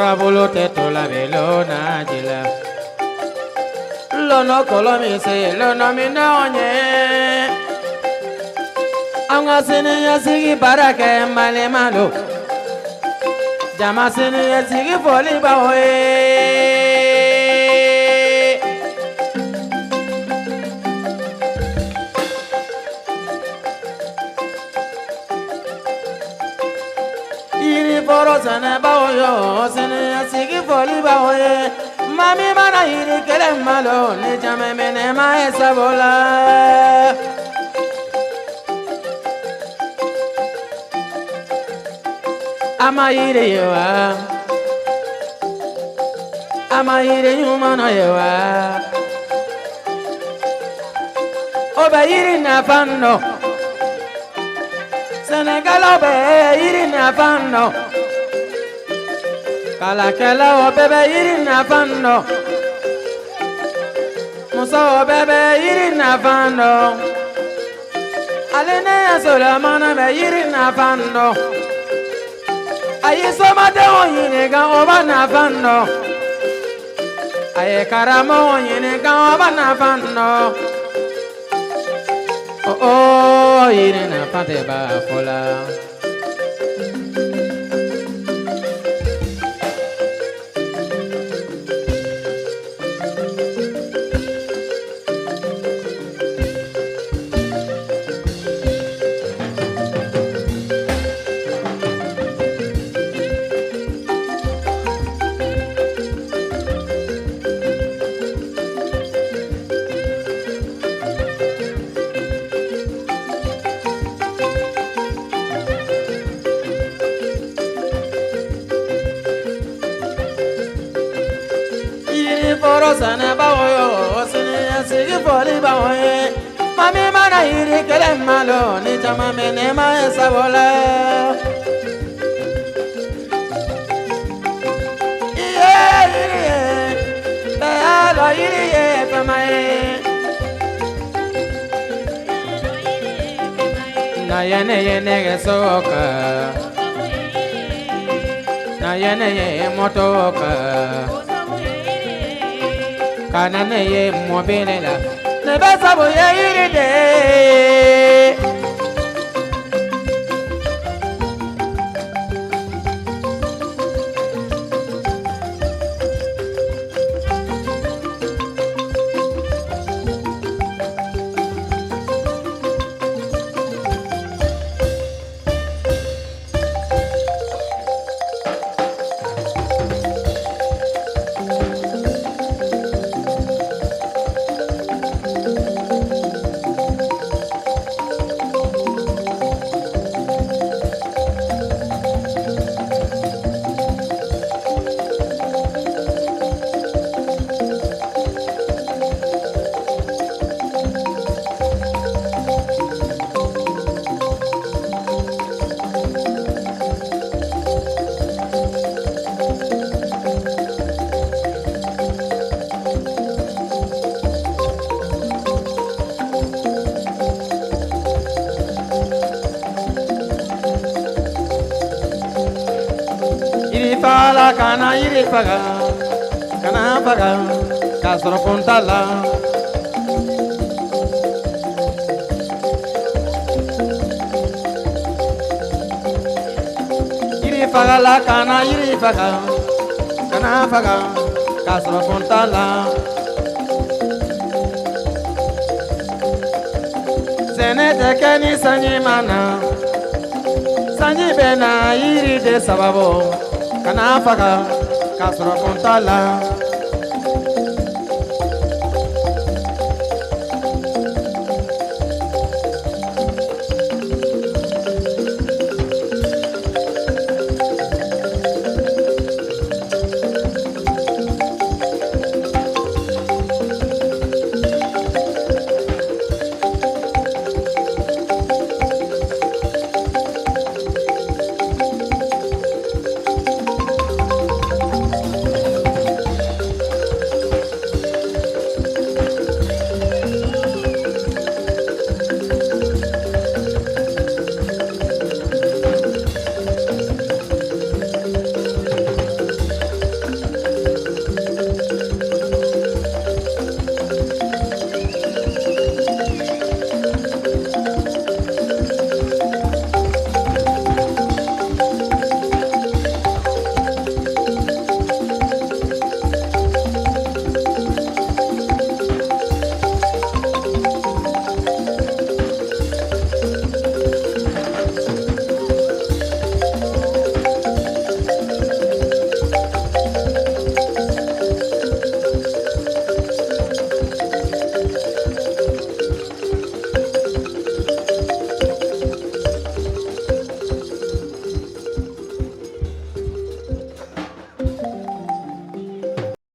Kɔrɔbolo tɛ to la bɛ lɔnà ji la. Lɔnà kɔlɔ min se lɔnà min n'anw ye. An ka siniɲɛsigi baara kɛ malima lo. Jama siniɲɛsigi fɔli b'aw ye. Yiriforo sɛnɛbaw yo siniɲɛsigi fɔli b'aw ye. Maa min mana yiri kelen malo ni jama minɛma ye sago la. Ama yiri ye wa, ama yiri ɲuman ye wa. O bɛ yiri nafa dɔn, Sɛnɛkɛlaw bɛ yiri nafa dɔn, kalakɛlaw bɛɛ bɛ yiri nafa dɔn, musow bɛɛ bɛ yiri nafa dɔn, hali ne ye Solomana bɛ yiri nafa dɔn. A ye somadenw ɲininka o b'a nafa dɔn, a ye karamɔgɔw ɲininka o b'a nafa dɔn. Yiri nafa tɛ ban fɔ la. Yiriforo sɛnɛbaw yo siniɲɛsigi fɔli b'aw ye. Maa min mana yiri kelen malo ni jama minɛma ye sago la. I ye yiri ye, bɛɛ y'a dɔn yiri ye fɛnma ye. Na ye ne ye nɛgɛso kan, na ye ne ye moto kan. Kana ne ye mɔbili la, ne bɛ sabu ye yiri de. Yirifala kana yiri faga, kana faga, k'a sɔrɔ kun t'a la. Yirifagala kana yiri faga, kana faga, k'a sɔrɔ kun t'a la. Sɛnɛ tɛ kɛ ni sanji ma na, sanji bɛ na yiri de sababu. Kana faga k'a sɔrɔ kun t'a la.